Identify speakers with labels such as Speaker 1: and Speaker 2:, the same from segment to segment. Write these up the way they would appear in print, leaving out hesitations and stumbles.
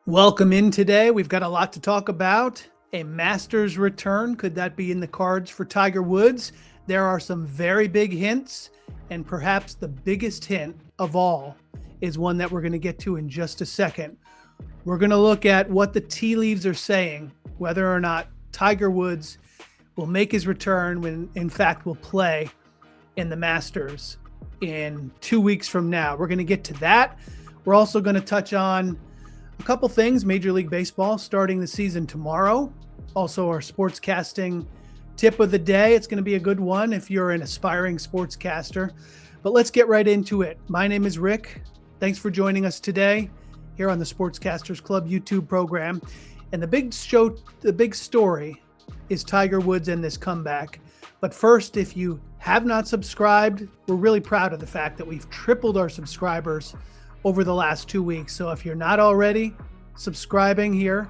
Speaker 1: Welcome in today. We've got a lot to talk about. A Masters return. Could that be in the cards for Tiger Woods? There are some very big hints, and perhaps the biggest hint of all is one that we're going to get to in just a second. We're going to look at what the tea leaves are saying, whether or not Tiger Woods will make his return when, in fact, will play in the Masters in 2 weeks from now. We're going to get to that. We're also going to touch on a couple things. Major League Baseball starting the season tomorrow. Also, our sportscasting tip of the day. It's going to be a good one if you're an aspiring sportscaster. But let's get right into it. My name is Rick. Thanks for joining us today here on the Sportscasters Club YouTube program. And the big story is Tiger Woods and this comeback. But first, if you have not subscribed, we're really proud of the fact that we've tripled our subscribers over the last 2 weeks. So if you're not already subscribing here,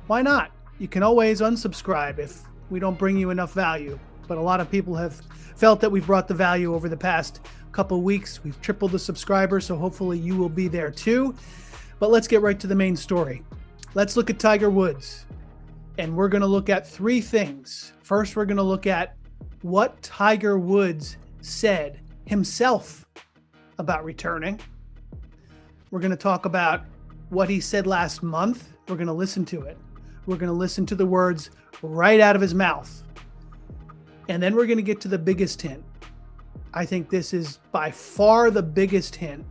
Speaker 1: why not? You can always unsubscribe if we don't bring you enough value. But a lot of people have felt that we've brought the value over the past couple of weeks. We've tripled the subscribers, so hopefully you will be there too. But let's get right to the main story. Let's look at Tiger Woods. And we're going to look at three things. First, we're going to look at what Tiger Woods said himself about returning. We're going to talk about what he said last month. We're going to listen to it. We're going to listen to the words right out of his mouth. And then we're going to get to the biggest hint. I think this is by far the biggest hint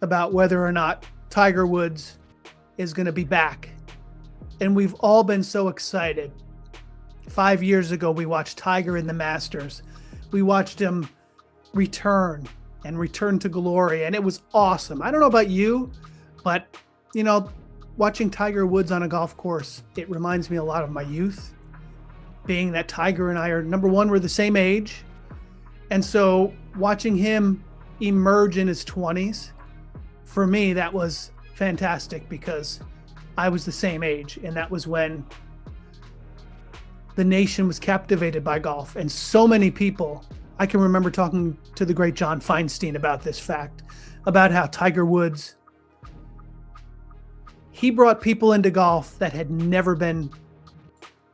Speaker 1: about whether or not Tiger Woods is going to be back. And we've all been so excited. 5 years ago, we watched Tiger in the Masters. We watched him return to glory, and it was awesome. I don't know about you, but watching Tiger Woods on a golf course, it reminds me a lot of my youth, being that Tiger and I are, number one, we're the same age. And so watching him emerge in his 20s, for me, that was fantastic because I was the same age, and that was when the nation was captivated by golf. And so many people, I can remember talking to the great John Feinstein about this fact, about how Tiger Woods, he brought people into golf that had never been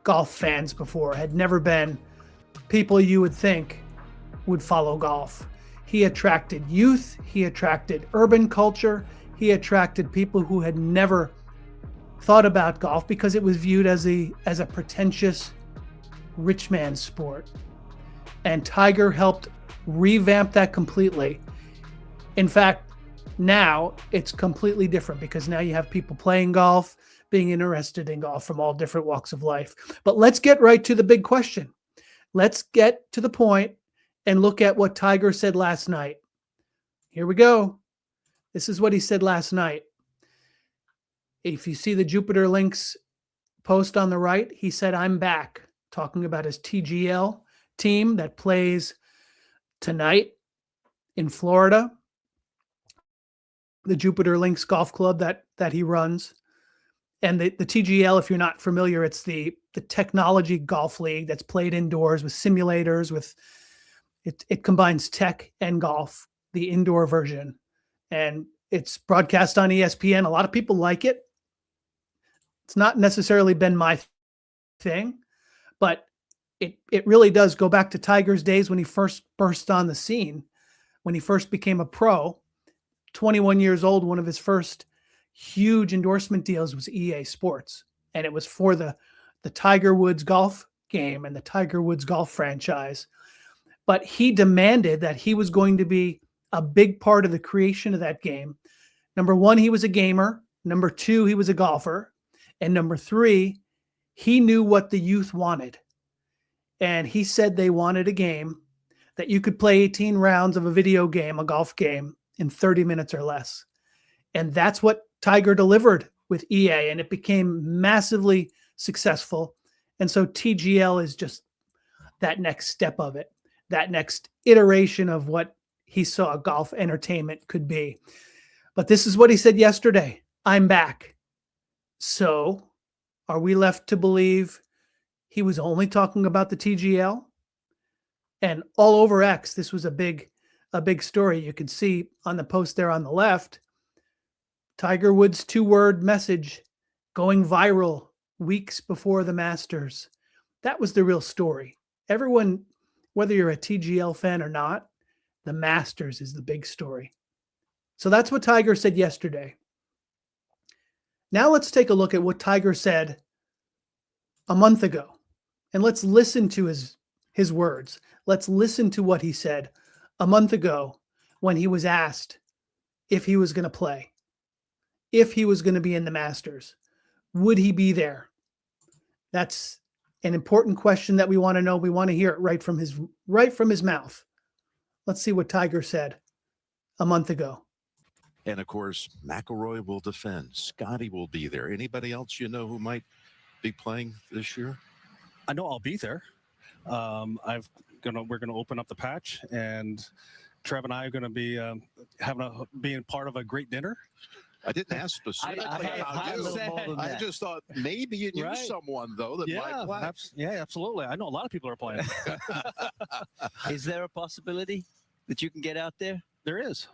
Speaker 1: golf fans before, had never been people you would think would follow golf. He attracted youth, he attracted urban culture, he attracted people who had never thought about golf because it was viewed as a pretentious rich man's sport. And Tiger helped revamp that completely. In fact, now it's completely different because now you have people playing golf, being interested in golf from all different walks of life. But let's get right to the big question. Let's get to the point and look at what Tiger said last night. Here we go. This is what he said last night. If you see the Jupiter Links post on the right, he said, "I'm back," talking about his TGL team that plays tonight in Florida, the Jupiter Links Golf Club that he runs. And the TGL, if you're not familiar, it's the technology golf league that's played indoors with simulators. It combines tech and golf, the indoor version. And it's broadcast on ESPN. A lot of people like it. It's not necessarily been my thing, but it really does go back to Tiger's days when he first burst on the scene, when he first became a pro. 21 years old, one of his first huge endorsement deals was EA Sports, and it was for the Tiger Woods golf game and the Tiger Woods golf franchise. But he demanded that he was going to be a big part of the creation of that game. Number one, he was a gamer. Number two, he was a golfer. And number three, he knew what the youth wanted. And he said they wanted a game that you could play 18 rounds of a video game, a golf game, in 30 minutes or less. And that's what Tiger delivered with EA, and it became massively successful. And so TGL is just that next step of it, that next iteration of what he saw golf entertainment could be. But this is what he said yesterday: "I'm back." So are we left to believe he was only talking about the TGL? And all over X, this was a big story. You can see on the post there on the left, Tiger Woods' 2-word message going viral weeks before the Masters. That was the real story. Everyone, whether you're a TGL fan or not, the Masters is the big story. So that's what Tiger said yesterday. Now let's take a look at what Tiger said a month ago. And let's listen to his words. Let's listen to what he said a month ago when he was asked if he was going to play, if he was going to be in the Masters. Would he be there? That's an important question that we want to know. We want to hear it right from his mouth. Let's see what Tiger said a month ago.
Speaker 2: And of course, McIlroy will defend. Scotty will be there. Anybody else you know who might be playing this year?
Speaker 3: I know I'll be there. We're gonna open up the patch, and Trev and I are gonna be being part of a great dinner.
Speaker 2: I didn't ask specifically about you. I just thought maybe you knew someone though that might play.
Speaker 3: Yeah, absolutely. I know a lot of people are playing.
Speaker 4: Is there a possibility that you can get out there?
Speaker 3: There is.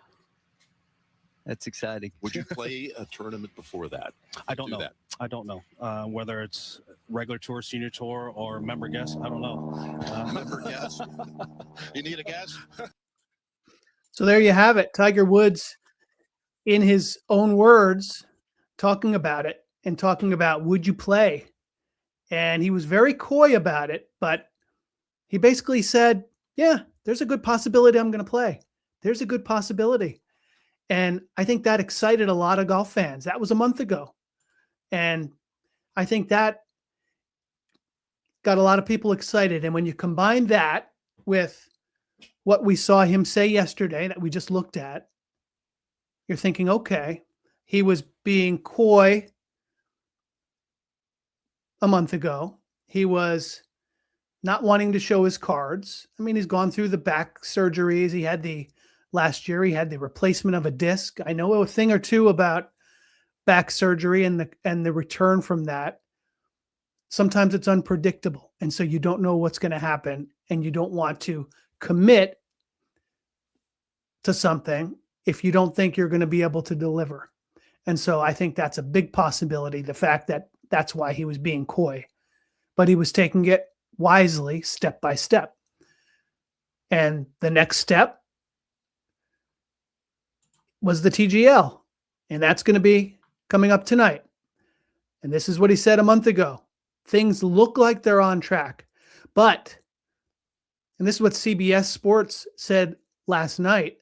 Speaker 4: That's exciting.
Speaker 2: Would you play a tournament before that?
Speaker 3: I don't know. I don't know whether it's regular tour, senior tour, or member guest. I don't know.
Speaker 2: Member guest? You need a guest?
Speaker 1: So there you have it. Tiger Woods, in his own words, talking about it and talking about, would you play? And he was very coy about it, but he basically said, yeah, there's a good possibility I'm going to play. There's a good possibility. And I think that excited a lot of golf fans. That was a month ago. And I think that got a lot of people excited. And when you combine that with what we saw him say yesterday that we just looked at, you're thinking, okay, he was being coy a month ago. He was not wanting to show his cards. I mean, he's gone through the back surgeries. He had last year, he had the replacement of a disc. I know a thing or two about back surgery and the return from that. Sometimes it's unpredictable. And so you don't know what's going to happen, and you don't want to commit to something if you don't think you're going to be able to deliver. And so I think that's a big possibility, the fact that that's why he was being coy. But he was taking it wisely, step by step. And the next step was the TGL, and that's going to be coming up tonight. And this is what he said a month ago. Things look like they're on track, but, and this is what CBS Sports said last night,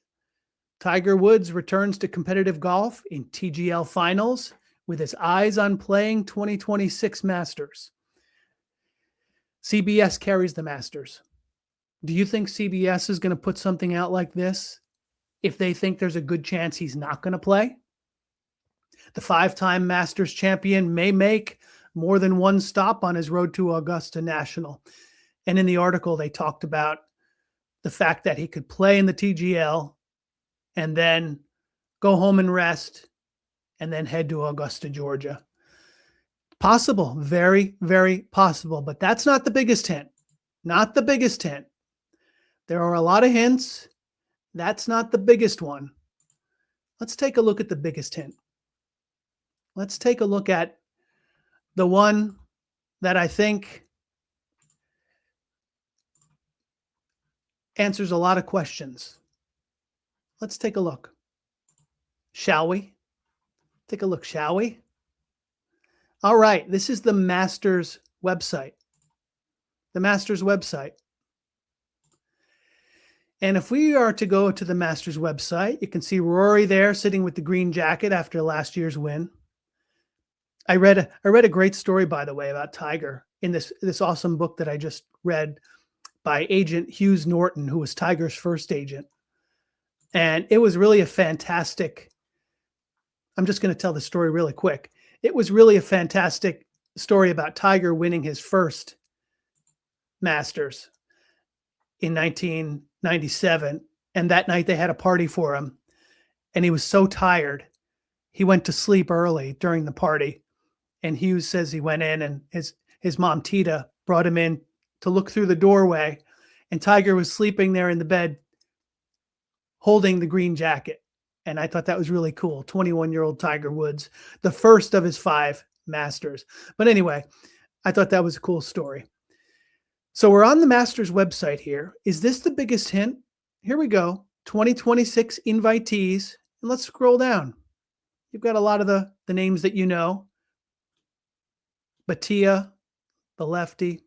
Speaker 1: Tiger Woods returns to competitive golf in TGL finals with his eyes on playing 2026 Masters. CBS carries the Masters. Do you think CBS is going to put something out like this if they think there's a good chance he's not going to play? The 5-time Masters champion may make more than one stop on his road to Augusta National. And in the article, they talked about the fact that he could play in the TGL and then go home and rest and then head to Augusta, Georgia. Possible, very, very possible. But that's not the biggest hint. Not the biggest hint. There are a lot of hints. That's not the biggest one. Let's take a look at the biggest hint. Let's take a look at the one that I think answers a lot of questions. Let's take a look. Shall we? Take a look, shall we? All right, this is the Masters website. The Masters website. And if we are to go to the Masters website, you can see Rory there sitting with the green jacket after last year's win. I read a great story, by the way, about Tiger in this awesome book that I just read by agent Hughes Norton, who was Tiger's first agent. And it was really a fantastic, I'm just going to tell the story really quick. It was really a fantastic story about Tiger winning his first Masters in 1997. And that night they had a party for him. And he was so tired, he went to sleep early during the party. And Hughes says he went in, and his mom, Tita, brought him in to look through the doorway. And Tiger was sleeping there in the bed, holding the green jacket. And I thought that was really cool. 21-year-old Tiger Woods, the first of his 5 Masters. But anyway, I thought that was a cool story. So we're on the Masters website here. Is this the biggest hint? Here we go. 2026 invitees. And let's scroll down. You've got a lot of the names that you know. Batia, the lefty,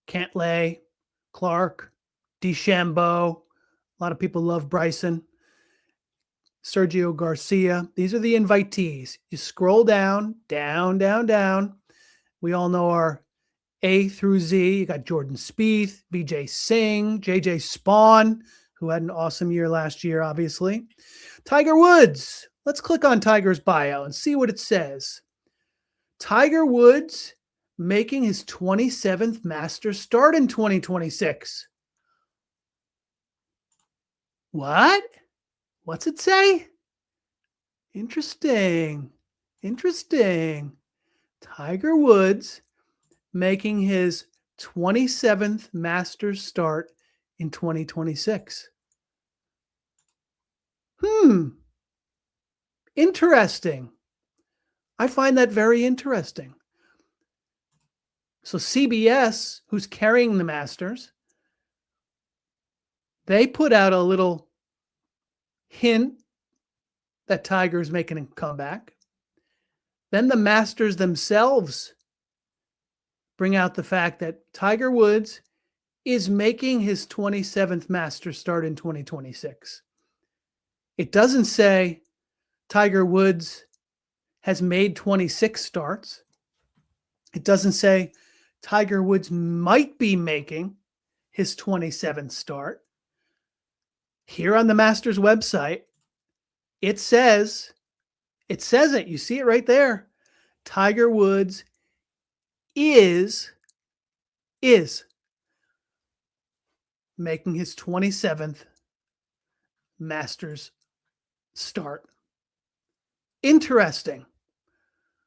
Speaker 1: Cantlay, Clark, DeChambeau. A lot of people love Bryson. Sergio Garcia. These are the invitees. You scroll down, down, down, down. We all know our A through Z. You got Jordan Spieth, BJ Singh, JJ Spawn, who had an awesome year last year, obviously. Tiger Woods. Let's click on Tiger's bio and see what it says. Tiger Woods making his 27th Masters start in 2026. What? What's it say? Interesting. Interesting. Tiger Woods making his 27th Masters start in 2026. Interesting. I find that very interesting. So CBS, who's carrying the Masters, they put out a little hint that Tiger is making a comeback. Then the Masters themselves bring out the fact that Tiger Woods is making his 27th Masters start in 2026. It doesn't say Tiger Woods has made 26 starts. It doesn't say Tiger Woods might be making his 27th start. Here on the Masters website, it says it. You see it right there. Tiger Woods is making his 27th Masters start. Interesting.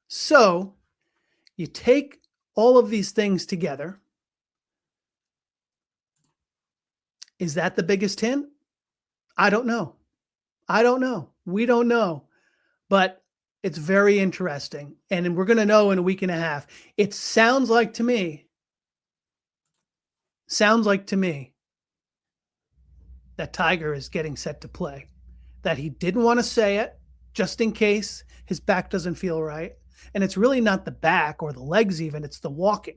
Speaker 1: So you take all of these things together. Is that the biggest hint? I don't know. We don't know. But it's very interesting. And we're going to know in a week and a half. It sounds like to me that Tiger is getting set to play. That he didn't want to say it just in case his back doesn't feel right. And it's really not the back or the legs even. It's the walking.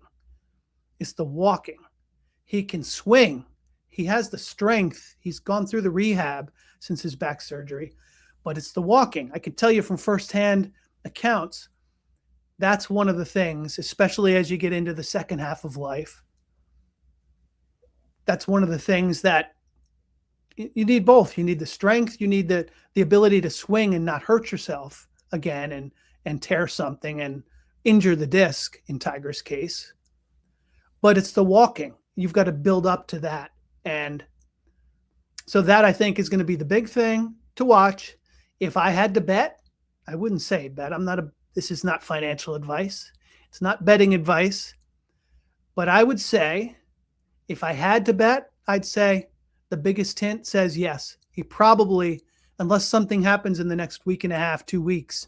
Speaker 1: He can swing. He has the strength. He's gone through the rehab since his back surgery. But it's the walking. I can tell you from firsthand accounts, that's one of the things, especially as you get into the second half of life. That's one of the things that you need both. You need the strength. You need the ability to swing and not hurt yourself again and tear something and injure the disc in Tiger's case. But it's the walking. You've got to build up to that. And so that, I think, is going to be the big thing to watch. If I had to bet, I wouldn't say bet. This is not financial advice. It's not betting advice. But I would say, if I had to bet, I'd say the biggest hint says yes. He probably, unless something happens in the next week and a half, 2 weeks,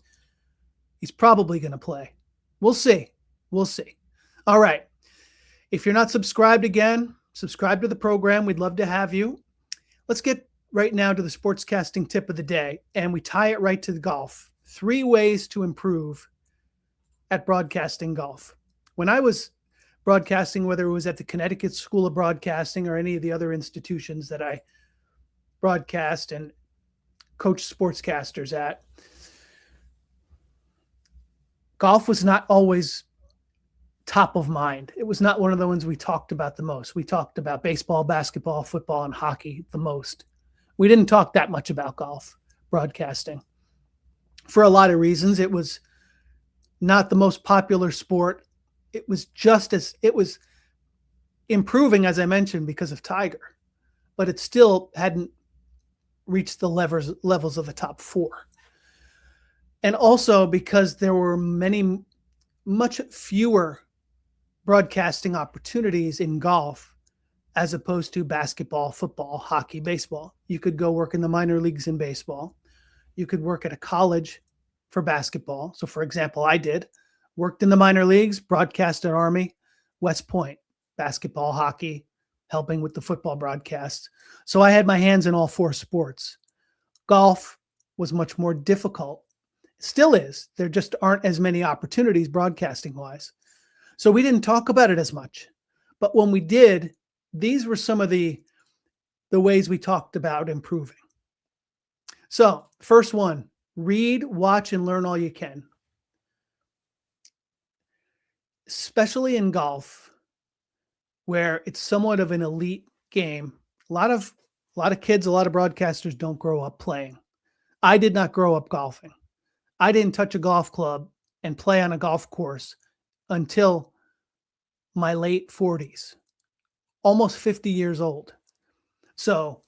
Speaker 1: he's probably going to play. We'll see. All right. If you're not subscribed again, subscribe to the program. We'd love to have you. Let's get right now to the sportscasting tip of the day, and we tie it right to the golf. 3 ways to improve at broadcasting golf. When I was broadcasting, whether it was at the Connecticut School of Broadcasting or any of the other institutions that I broadcast and coach sportscasters at, golf was not always top of mind. It was not one of the ones we talked about the most. We talked about baseball, basketball, football, and hockey the most. We didn't talk that much about golf broadcasting for a lot of reasons. It was not the most popular sport. It was improving, as I mentioned, because of Tiger, but it still hadn't reached the levels of the top 4. And also because there were much fewer broadcasting opportunities in golf as opposed to basketball, football, hockey, baseball. You could go work in the minor leagues in baseball. You could work at a college for basketball. So, for example, I did, worked in the minor leagues, broadcast at Army, West Point, basketball, hockey, helping with the football broadcasts. So I had my hands in all four sports. Golf was much more difficult. Still is. There just aren't as many opportunities broadcasting wise. So we didn't talk about it as much. But when we did, these were some of the ways we talked about improving. So, first one, read, watch, and learn all you can. Especially in golf, where it's somewhat of an elite game. A lot of kids, a lot of broadcasters don't grow up playing. I did not grow up golfing. I didn't touch a golf club and play on a golf course until my late 40s, almost 50 years old. So,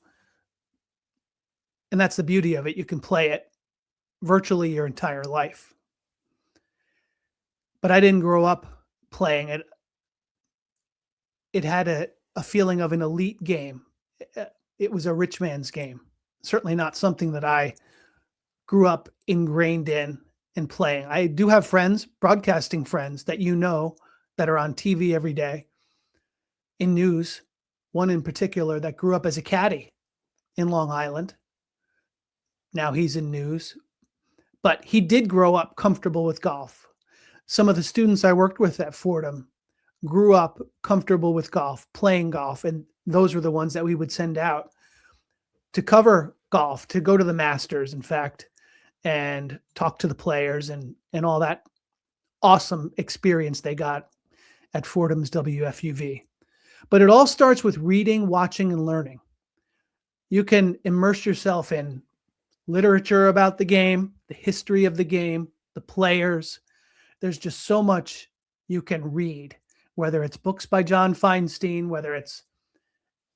Speaker 1: and that's the beauty of it. You can play it virtually your entire life. But I didn't grow up playing it. It had a feeling of an elite game. It was a rich man's game. Certainly not something that I grew up ingrained in and playing. I do have friends, broadcasting friends that that are on TV every day in news. One in particular that grew up as a caddy in Long Island. Now he's in news, but he did grow up comfortable with golf. Some of the students I worked with at Fordham grew up comfortable with golf, playing golf, and those were the ones that we would send out to cover golf, to go to the Masters, in fact, and talk to the players and all that awesome experience they got at Fordham's WFUV. But it all starts with reading, watching, and learning. You can immerse yourself in literature about the game, the history of the game, the players. There's just so much you can read, whether it's books by John Feinstein, whether it's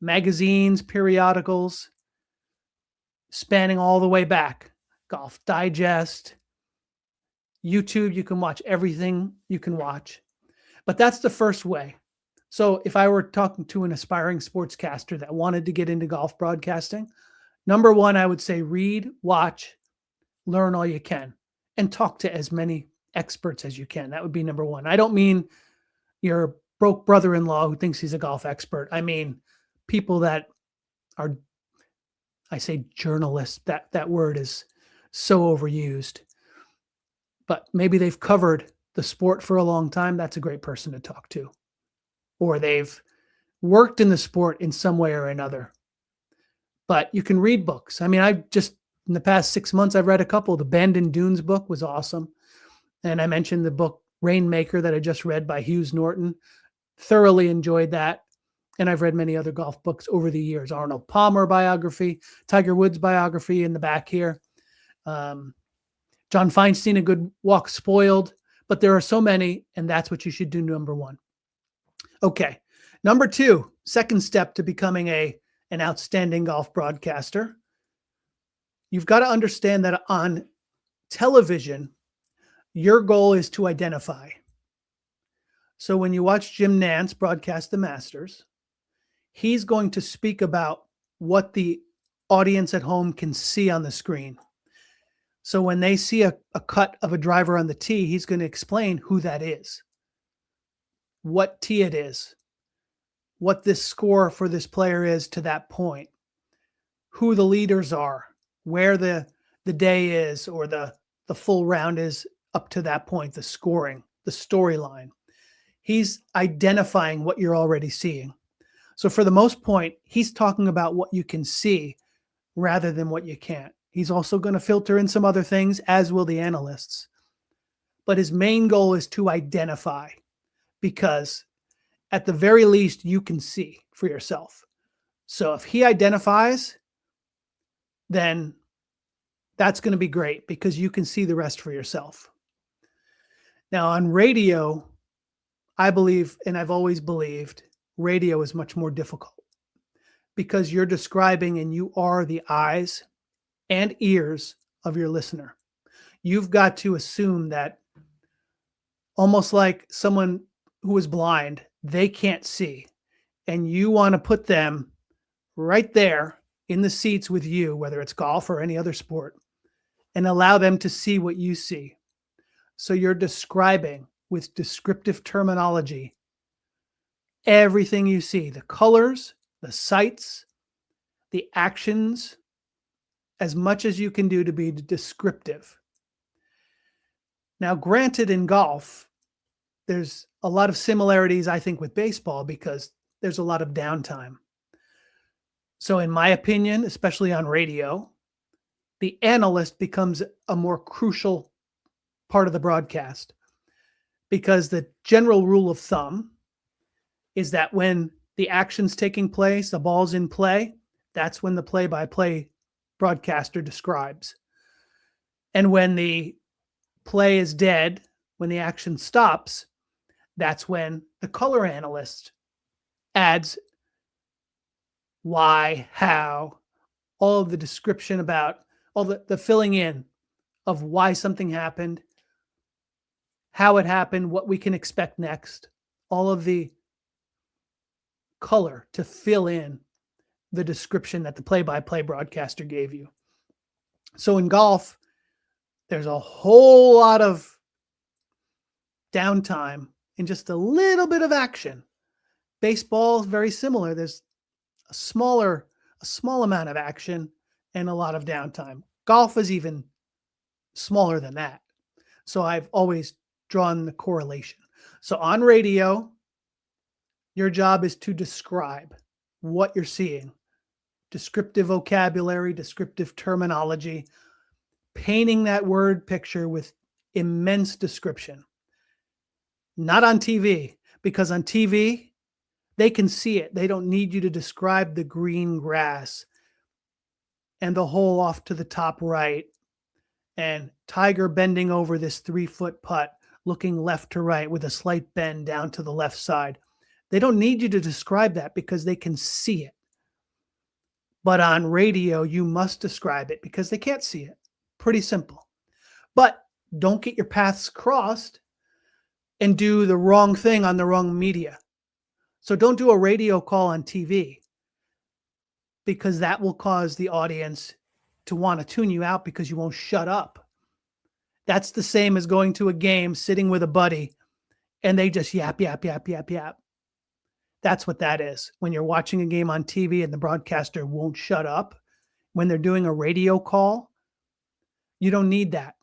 Speaker 1: magazines, periodicals, spanning all the way back, Golf Digest, YouTube, you can watch everything you can watch. But that's the first way. So if I were talking to an aspiring sportscaster that wanted to get into golf broadcasting, number one, I would say read, watch, learn all you can, and talk to as many experts as you can. That would be number one. I don't mean your broke brother-in-law who thinks he's a golf expert. I mean people that are, I say journalists, that word is so overused. But maybe they've covered the sport for a long time. That's a great person to talk to. Or they've worked in the sport in some way or another. But you can read books. I mean, in the past 6 months, I've read a couple. The Bandon Dunes book was awesome. And I mentioned the book Rainmaker that I just read by Hughes Norton. Thoroughly enjoyed that. And I've read many other golf books over the years. Arnold Palmer biography, Tiger Woods biography in the back here. John Feinstein, A Good Walk Spoiled. But there are so many, and that's what you should do, number one. Okay. Number two, second step to becoming an outstanding golf broadcaster. You've got to understand that on television, your goal is to identify. So when you watch Jim Nantz broadcast the Masters, he's going to speak about what the audience at home can see on the screen. So when they see a cut of a driver on the tee, he's going to explain who that is, what tee it is, what this score for this player is to that point, who the leaders are, where the day is or the full round is up to that point, the scoring, the storyline. He's identifying what you're already seeing. So for the most part, he's talking about what you can see rather than what you can't. He's also going to filter in some other things, as will the analysts. But his main goal is to identify, because at the very least, you can see for yourself. So if he identifies, then that's going to be great because you can see the rest for yourself. Now on radio, I believe, and I've always believed, radio is much more difficult because you're describing and you are the eyes and ears of your listener. You've got to assume that almost like someone who is blind, they can't see. And you want to put them right there in the seats with you, whether it's golf or any other sport. and allow them to see what you see. So you're describing with descriptive terminology everything you see, the colors, the sights, the actions, as much as you can do to be descriptive. Now, granted, in golf, there's a lot of similarities, I think, with baseball because there's a lot of downtime. So, in my opinion, especially on radio, the analyst becomes a more crucial part of the broadcast because the general rule of thumb is that when the action's taking place, the ball's in play, that's when the play-by-play broadcaster describes. And when the play is dead, when the action stops, that's when the color analyst adds why, how, all of the description about all the filling in of why something happened, how it happened, what we can expect next, all of the color to fill in the description that the play-by-play broadcaster gave you. So in golf, there's a whole lot of downtime and just a little bit of action. Baseball is very similar. There's a small amount of action and a lot of downtime. Golf is even smaller than that. So I've always drawn the correlation. So on radio, your job is to describe what you're seeing. Descriptive vocabulary, descriptive terminology, painting that word picture with immense description. Not on TV, because on TV, they can see it. They don't need you to describe the green grass and the hole off to the top right and Tiger bending over this 3-foot putt, looking left to right with a slight bend down to the left side. They don't need you to describe that because they can see it. But on radio, you must describe it because they can't see it. Pretty simple. But don't get your paths crossed and do the wrong thing on the wrong media. So don't do a radio call on TV because that will cause the audience to want to tune you out because you won't shut up. That's the same as going to a game, sitting with a buddy, and they just yap, yap, yap, yap, yap. That's what that is. When you're watching a game on TV and the broadcaster won't shut up, when they're doing a radio call, you don't need that.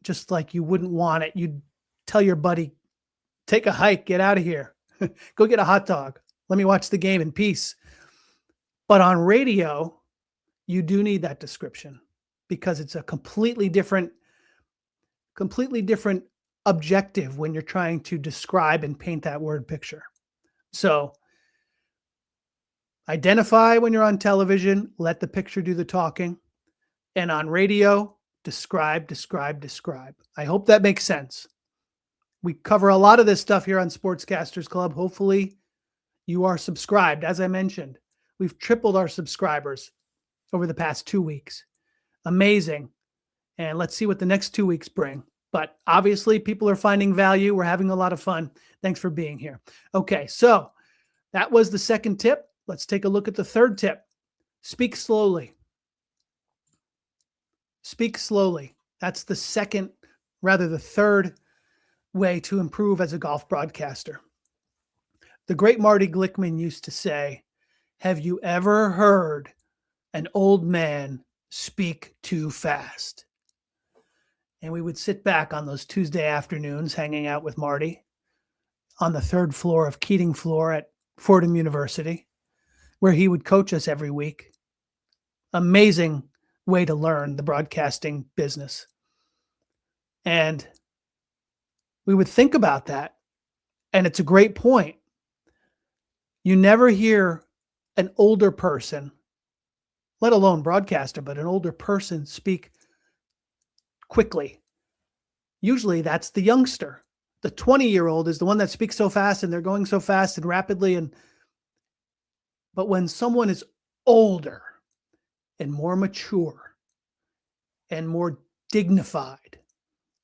Speaker 1: Just like you wouldn't want it. You'd tell your buddy, take a hike, get out of here. Go get a hot dog. Let me watch the game in peace. But on radio, you do need that description because it's a completely different objective when you're trying to describe and paint that word picture. So identify when you're on television, let the picture do the talking. And on radio, describe, describe, describe. I hope that makes sense. We cover a lot of this stuff here on Sportscasters Club. Hopefully you are subscribed. As I mentioned, we've tripled our subscribers over the past 2 weeks. Amazing. And let's see what the next 2 weeks bring. But obviously people are finding value. We're having a lot of fun. Thanks for being here. Okay, so that was the second tip. Let's take a look at the third tip. Speak slowly. Speak slowly. That's the third way to improve as a golf broadcaster. The great Marty Glickman used to say, have you ever heard an old man speak too fast? And we would sit back on those Tuesday afternoons hanging out with Marty on the third floor of Keating Floor at Fordham University, where he would coach us every week. Amazing way to learn the broadcasting business. And we would think about that. And it's a great point. You never hear an older person, let alone broadcaster, but an older person speak quickly. Usually that's the youngster. The 20-year-old is the one that speaks so fast and they're going so fast and rapidly. But when someone is older and more mature and more dignified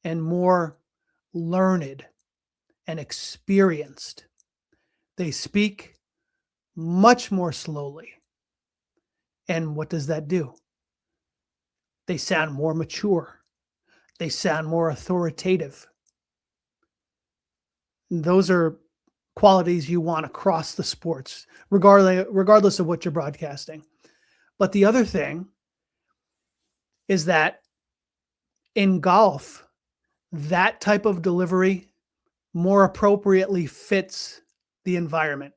Speaker 1: and more learned and experienced, they speak much more slowly. And what does that do? They sound more mature. They sound more authoritative. Those are qualities you want across the sports, regardless of what you're broadcasting. But the other thing is that in golf, that type of delivery more appropriately fits the environment.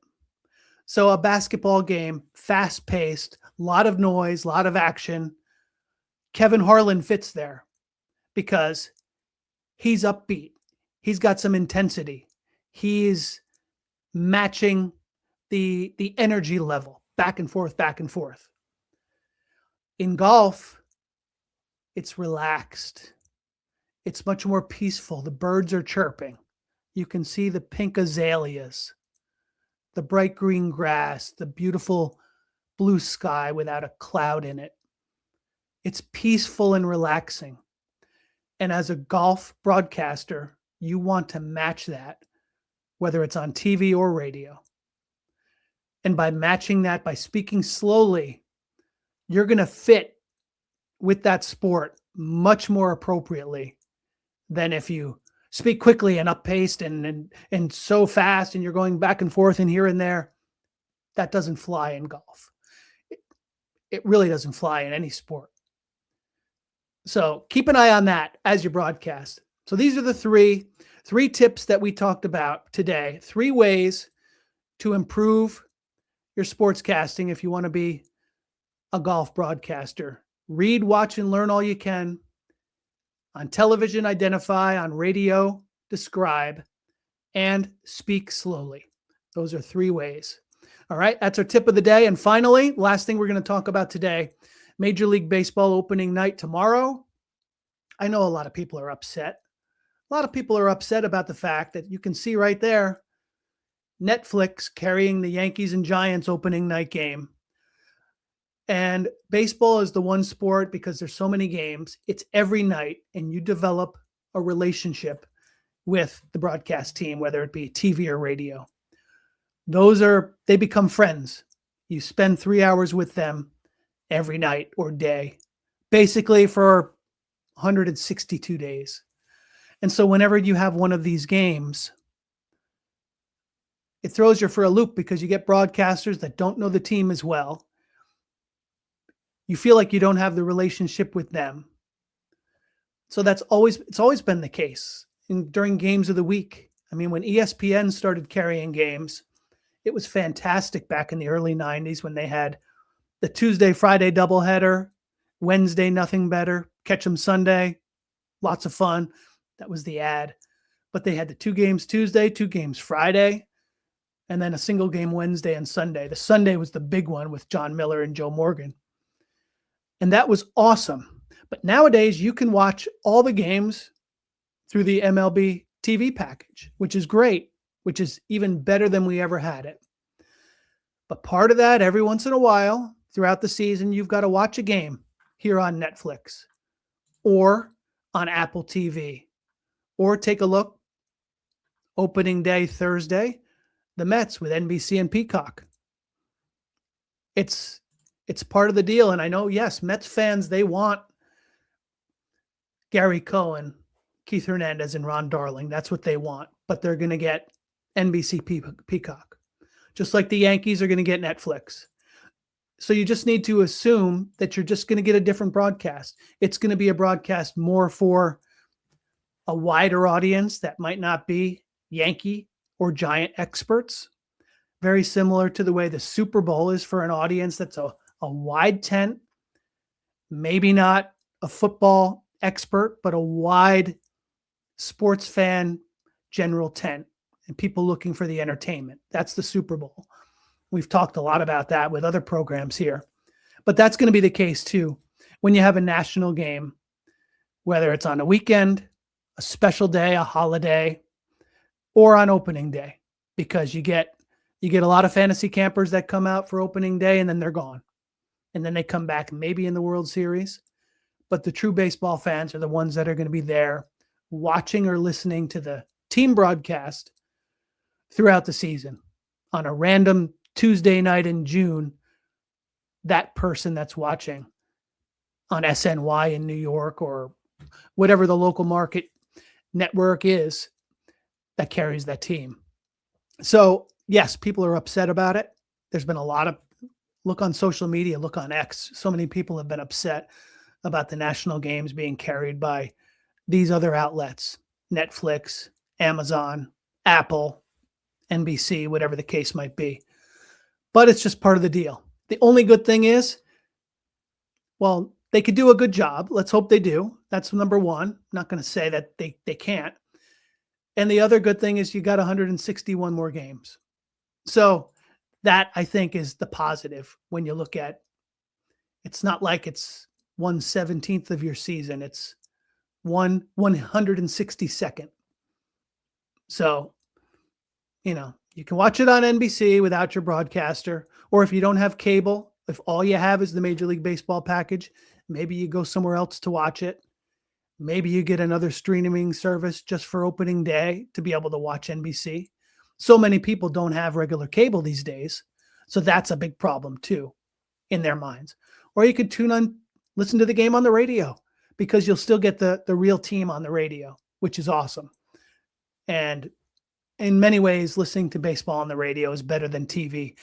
Speaker 1: So a basketball game, fast-paced, a lot of noise, a lot of action. Kevin Harlan fits there because he's upbeat. He's got some intensity. He's matching the energy level back and forth, back and forth. In golf, it's relaxed. It's much more peaceful. The birds are chirping. You can see the pink azaleas, the bright green grass, the beautiful blue sky without a cloud in it. It's peaceful and relaxing. And as a golf broadcaster, you want to match that, whether it's on TV or radio. And by matching that, by speaking slowly, you're going to fit with that sport much more appropriately than if you speak quickly and up-paced and so fast and you're going back and forth and here and there. That doesn't fly in golf. It really doesn't fly in any sport. So keep an eye on that as you broadcast. So these are the three tips that we talked about today. 3 ways to improve your sportscasting if you want to be a golf broadcaster. Read, watch, and learn all you can. On television, identify. On radio, describe. And speak slowly. Those are 3 ways. All right, that's our tip of the day. And finally, last thing we're going to talk about today, Major League Baseball opening night tomorrow. I know a lot of people are upset. A lot of people are upset about the fact that you can see right there, Netflix carrying the Yankees and Giants opening night game. And baseball is the one sport, because there's so many games, it's every night, and you develop a relationship with the broadcast team, whether it be TV or radio. They become friends. You spend 3 hours with them every night or day, basically for 162 days. And so whenever you have one of these games, it throws you for a loop because you get broadcasters that don't know the team as well. You feel like you don't have the relationship with them. So it's always been the case during games of the week. I mean, when ESPN started carrying games, it was fantastic back in the early 90s when they had the Tuesday, Friday doubleheader, Wednesday, nothing better, catch 'em Sunday, lots of fun. That was the ad. But they had the 2 games Tuesday, 2 games Friday, and then a single game Wednesday and Sunday. The Sunday was the big one with John Miller and Joe Morgan. And that was awesome. But nowadays, you can watch all the games through the MLB TV package, which is great, which is even better than we ever had it. But part of that, every once in a while, throughout the season, you've got to watch a game here on Netflix or on Apple TV, or take a look, opening day Thursday, the Mets with NBC and Peacock. It's part of the deal. And I know, yes, Mets fans, they want Gary Cohen, Keith Hernandez, and Ron Darling. That's what they want. But they're going to get NBC Peacock, just like the Yankees are going to get Netflix. So you just need to assume that you're just going to get a different broadcast. It's going to be a broadcast more for a wider audience that might not be Yankee or Giant experts. Very similar to the way the Super Bowl is for an audience that's a wide tent, maybe not a football expert, but a wide sports fan general tent and people looking for the entertainment. That's the Super Bowl. We've talked a lot about that with other programs here, but that's going to be the case too when you have a national game, whether it's on a weekend, a special day, a holiday, or on opening day, because you get a lot of fantasy campers that come out for opening day and then they're gone. And then they come back maybe in the World Series. But the true baseball fans are the ones that are going to be there watching or listening to the team broadcast throughout the season. On a random Tuesday night in June, that person that's watching on SNY in New York or whatever the local market network is that carries that team. So yes, people are upset about it. There's been a lot of look on social media, look on X. So many people have been upset about the national games being carried by these other outlets, Netflix, Amazon, Apple, NBC, whatever the case might be. But it's just part of the deal. The only good thing is, well, they could do a good job. Let's hope they do. That's number one. I'm not going to say that they can't. And the other good thing is you got 161 more games. So that, I think, is the positive when you look at, it's not like it's 1/17 of your season. It's 162nd. So, you can watch it on NBC without your broadcaster, or if you don't have cable, if all you have is the Major League Baseball package, maybe you go somewhere else to watch it. Maybe you get another streaming service just for opening day to be able to watch NBC. So many people don't have regular cable these days. So that's a big problem too in their minds. Or you could listen to the game on the radio, because you'll still get the real team on the radio, which is awesome. And in many ways, listening to baseball on the radio is better than TV,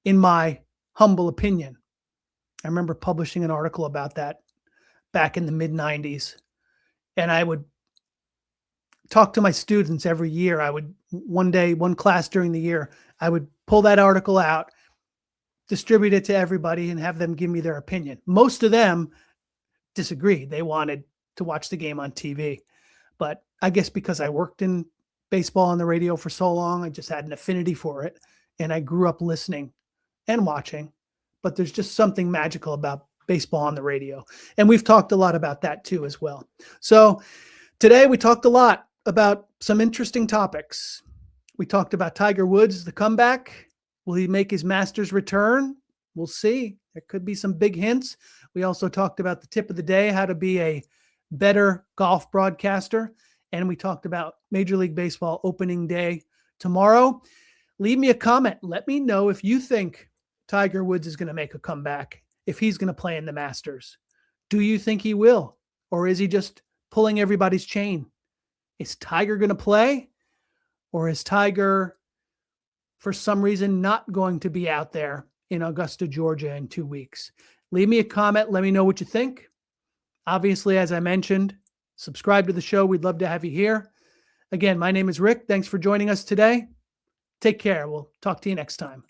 Speaker 1: in my humble opinion. I remember publishing an article about that back in the mid-90s. And I would talk to my students every year. I would, one class during the year, I would pull that article out, distribute it to everybody, and have them give me their opinion. Most of them disagreed. They wanted to watch the game on TV. But I guess because I worked in baseball on the radio for so long, I just had an affinity for it. And I grew up listening and watching. But there's just something magical about baseball on the radio. And we've talked a lot about that too as well. So today we talked a lot about some interesting topics. We talked about Tiger Woods, the comeback. Will he make his Masters return? We'll see. There could be some big hints. We also talked about the tip of the day, how to be a better golf broadcaster. And we talked about Major League Baseball opening day tomorrow. Leave me a comment. Let me know if you think Tiger Woods is going to make a comeback, if he's going to play in the Masters. Do you think he will? Or is he just pulling everybody's chain? Is Tiger going to play? Or is Tiger, for some reason, not going to be out there in Augusta, Georgia in 2 weeks? Leave me a comment. Let me know what you think. Obviously, as I mentioned, subscribe to the show. We'd love to have you here. Again, my name is Rick. Thanks for joining us today. Take care. We'll talk to you next time.